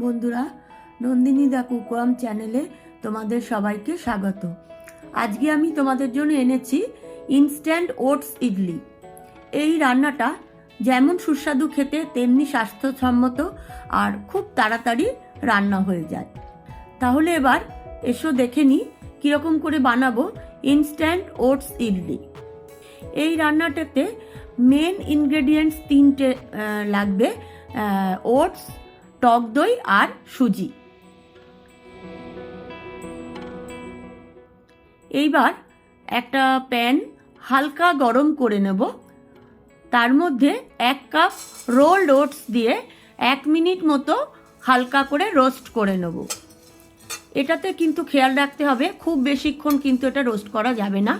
বন্ধুরা, নন্দিনী দা কুকওয়াম চ্যানেলে তোমাদের সবাইকে স্বাগত। আজকে আমি তোমাদের জন্য এনেছি ইনস্ট্যান্ট ওটস ইডলি। এই রান্নাটা যেমন সুস্বাদু খেতে তেমনি স্বাস্থ্যসম্মত আর খুব তাড়াতাড়ি রান্না হয়ে যায়। তাহলে এবার এসো দেখে নিই কীরকম করে বানাবো ইনস্ট্যান্ট ওটস ইডলি। এই রান্নাটাতে মেন ইনগ্রেডিয়েন্টস তিনটে লাগবে: ওটস, টক দই আর সুজি। এইবার একটা প্যান হালকা গরম করে নেব। তার মধ্যে 1 কাপ রোলড ওটস দিয়ে 1 মিনিট মতো হালকা করে রোস্ট করে নেব। এটাতে কিন্তু খেয়াল রাখতে হবে খুব বেশিক্ষণ কিন্তু এটা রোস্ট করা যাবে না,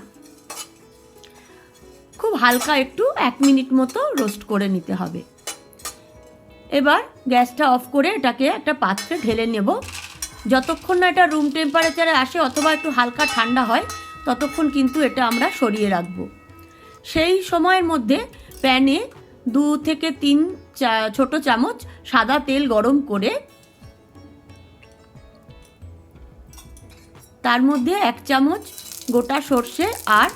খুব হালকা একটু 1 মিনিট মতো রোস্ট করে নিতে হবে। এবার গ্যাসটা অফ করে এটাকে একটা পাত্রে ঢেলে নেব। যতক্ষণ না এটা রুম টেম্পারেচারে আসে অথবা একটু হালকা ঠান্ডা হয় ততক্ষণ কিন্তু এটা আমরা সরিয়ে রাখবো। সেই সময়ের মধ্যে প্যানে 2 থেকে 3 ছোট চামচ সাদা তেল গরম করে তার মধ্যে 1 চামচ গোটা সর্ষে আর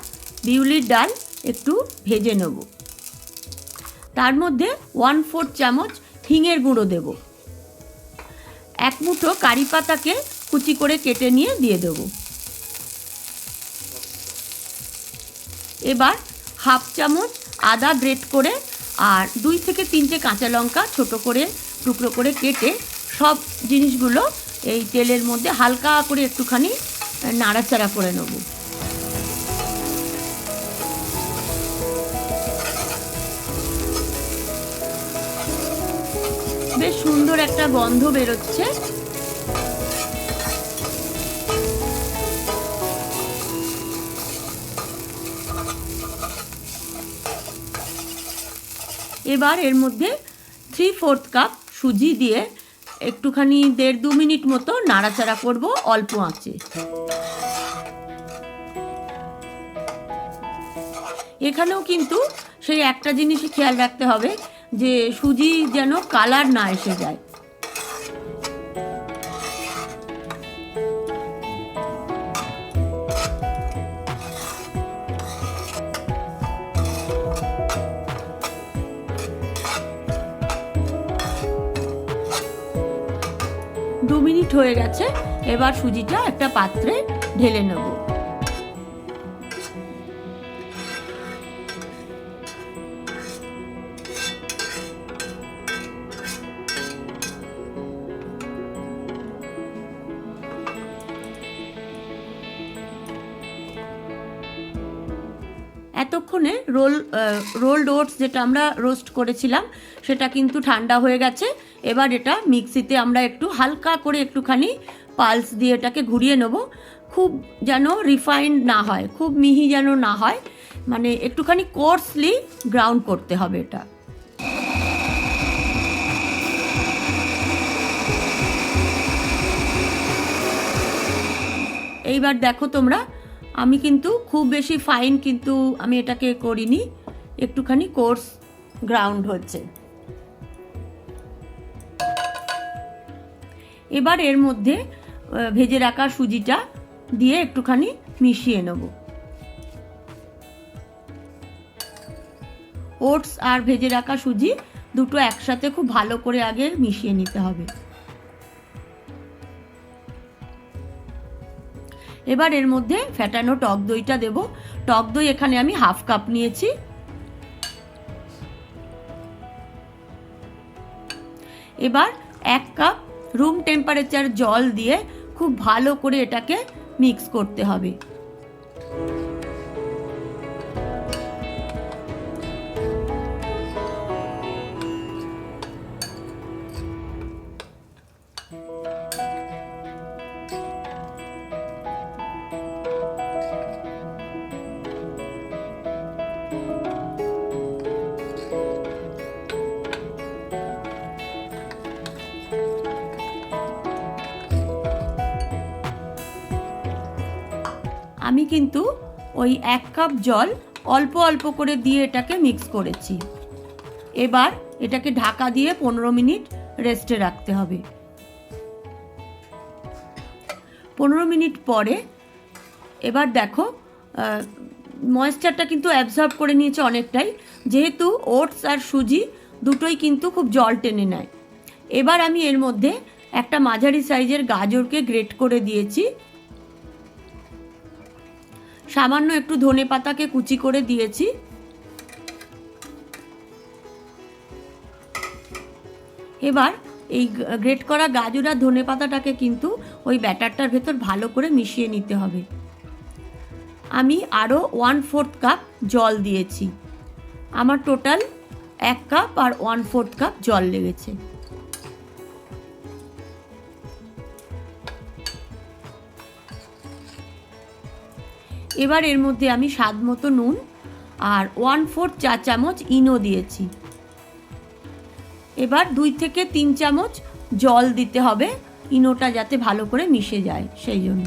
বিউলির ডাল একটু ভেজে নেব। তার মধ্যে 1/4 চামচ হিঙের গুঁড়ো দেব। 1 মুঠো কারি পাতাকে কুচি করে কেটে নিয়ে দিয়ে দেব। এবার 1/2 চামচ আদা গ্রেট করে আর 2 থেকে 3টে কাঁচা লঙ্কা ছোট করে টুকরো করে কেটে সব জিনিসগুলো এই তেলের মধ্যে হালকা করে একটুখানি নাড়াচাড়া করে নেব। বেশ সুন্দর একটা গন্ধ বেরোচ্ছে। এবার এর মধ্যে 3/4 কাপ সুজি দিয়ে একটুখানি 1.5-2 মিনিট মতো নাড়াচাড়া করব অল্প আঁচে। এখানেও কিন্তু সেই একটা জিনিসই খেয়াল রাখতে হবে যে সুজি যেন কালার না এসে যায়। দু মিনিট হয়ে গেছে। এবার সুজিটা একটা পাত্রে ঢেলে নেব। এতক্ষণে রোলড ওটস যেটা আমরা রোস্ট করেছিলাম সেটা কিন্তু ঠান্ডা হয়ে গেছে। এবার এটা মিক্সিতে আমরা একটু হালকা করে একটুখানি পালস দিয়ে এটাকে ঘুরিয়ে নেব। খুব যেন রিফাইন্ড না হয়, খুব মিহি যেন না হয়, মানে একটুখানি কোর্সলি গ্রাউন্ড করতে হবে এটা। এইবার দেখো তোমরা, আমি কিন্তু খুব বেশি ফাইন কিন্তু আমি এটাকে করিনি, একটুখানি কোর্স গ্রাউন্ড হচ্ছে। এবার এর মধ্যে ভেজে রাখা সুজিটা দিয়ে একটুখানি মিশিয়ে নেব। ওটস আর ভেজে রাখা সুজি দুটো একসাথে খুব ভালো করে আগে মিশিয়ে নিতে হবে। এবার এর মধ্যে ফ্যাটানো টক দইটা দেব। টক দই এখানে আমি 1/2 কাপ নিয়েছি। এবার 1 কাপ রুম টেম্পারেচার জল দিয়ে খুব ভালো করে এটাকে মিক্স করতে হবে। আমি কিন্তু ওই 1 কাপ জল অল্প অল্প করে দিয়ে এটাকে মিক্স করেছি। এবার এটাকে ঢাকা দিয়ে 15 মিনিট রেস্টে রাখতে হবে। 15 মিনিট পরে এবার দেখো ময়েশ্চারটা কিন্তু অ্যাবজর্ব করে নিয়েছে অনেকটাই, যেহেতু ওটস আর সুজি দুটোই কিন্তু খুব জল টেনে নেয়। এবার আমি এর মধ্যে একটা মাঝারি সাইজের গাজরকে গ্রেট করে দিয়েছি, সামান্য একটু ধনেপাতাকে কুচি করে দিয়েছি। এবার এই গ্রেট করা গাজর আর ধনেপাতাটাকে কিন্তু ওই ব্যাটারটার ভেতর ভালো করে মিশিয়ে নিতে হবে। আমি আরও 1/4 কাপ জল দিয়েছি। আমার টোটাল 1 কাপ আর 1/4 কাপ জল লেগেছে। এবার এর মধ্যে আমি স্বাদ মতো নুন আর 1/4 চা চামচ ইনো দিয়েছি। এবার 2 থেকে 3 চামচ জল দিতে হবে, ইনোটা যাতে ভালো করে মিশে যায় সেই জন্য।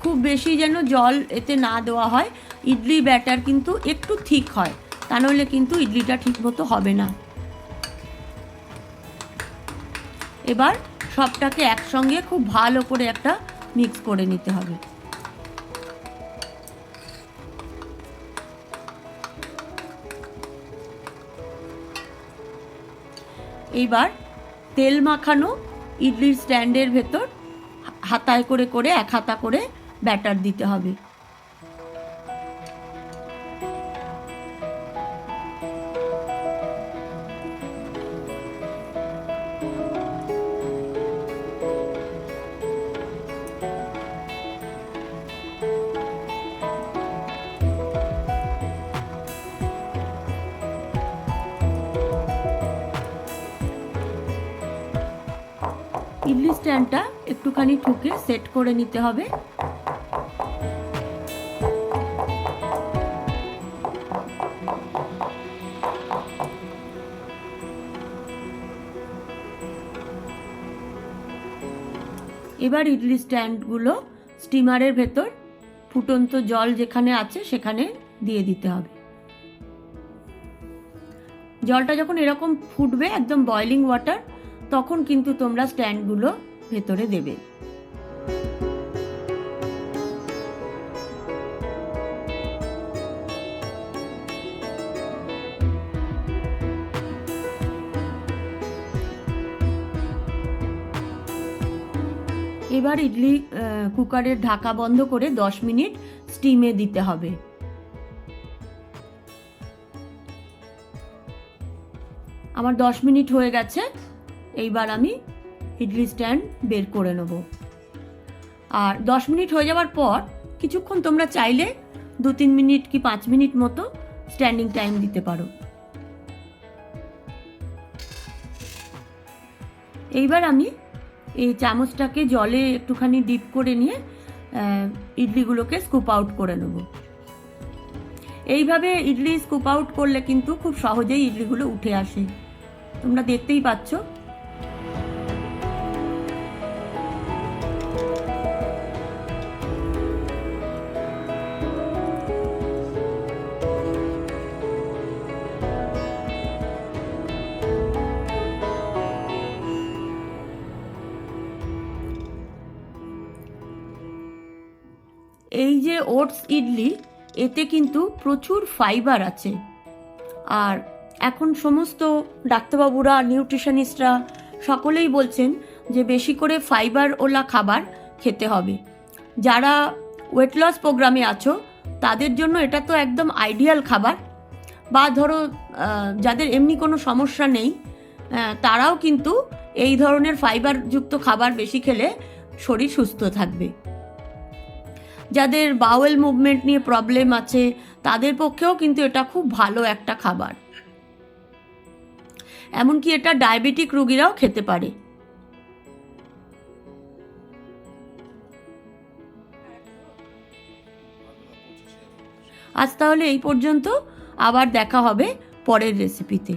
খুব বেশি যেন জল এতে না দেওয়া হয়, ইডলি ব্যাটার কিন্তু একটু ঠিক হয়, তা নইলে কিন্তু ইডলিটা ঠিকমতো হবে না। এবার সবটাকে একসঙ্গে খুব ভালো করে একটা মিক্স করে নিতে হবে। এইবার তেল মাখানো ইডলির স্ট্যান্ডের ভেতর হাতায় করে করে 1 হাতা করে ব্যাটার দিতে হবে। ইডলি স্ট্যান্ডটা একটুখানি ঠুকে সেট করে নিতে হবে। এবার ইডলি স্ট্যান্ডগুলো স্টিমারের ভেতর ফুটন্ত জল যেখানে আছে সেখানে দিয়ে দিতে হবে। জলটা যখন এরকম ফুটবে, একদম বয়লিং ওয়াটার, তখন কিন্তু তোমরা স্ট্যান্ডগুলো ভেতরে দেবে। এবার ইডলি কুকারের ঢাকা বন্ধ করে 10 মিনিট স্টিমে দিতে হবে। আমার 10 মিনিট হয়ে গেছে। এইবার আমি ইডলি স্ট্যান্ড বের করে নেব। আর 10 মিনিট হয়ে যাওয়ার পর কিছুক্ষণ তোমরা চাইলে 2-3 মিনিট কি 5 মিনিট মতো স্ট্যান্ডিং টাইম দিতে পারো। এইবার আমি এই চামচটাকে জলে একটুখানি ডিপ করে নিয়ে ইডলিগুলোকে স্কুপ আউট করে নেব। এইভাবে ইডলি স্কুপ আউট করলে কিন্তু খুব সহজেই ইডলিগুলো উঠে আসে, তোমরা দেখতেই পাচ্ছ। এই যে ওটস ইডলি, এতে কিন্তু প্রচুর ফাইবার আছে। আর এখন সমস্ত ডাক্তারবাবুরা, নিউট্রিশনিস্টরা সকলেই বলছেন যে বেশি করে ফাইবার ওলা খাবার খেতে হবে। যারা ওয়েট লস প্রোগ্রামে আছো তাদের জন্য এটা তো একদম আইডিয়াল খাবার। বা ধরো যাদের এমনি কোনো সমস্যা নেই, তারাও কিন্তু এই ধরনের ফাইবারযুক্ত খাবার বেশি খেলে শরীর সুস্থ থাকবে। যাদের বাওয়েল মুভমেন্ট নিয়ে প্রবলেম আছে তাদের পক্ষেও কিন্তু এটা খুব ভালো একটা খাবার। এমনকি এটা ডায়াবেটিক রোগীরাও খেতে পারে। আজ তাহলে এই পর্যন্ত, আবার দেখা হবে পরের রেসিপিতে।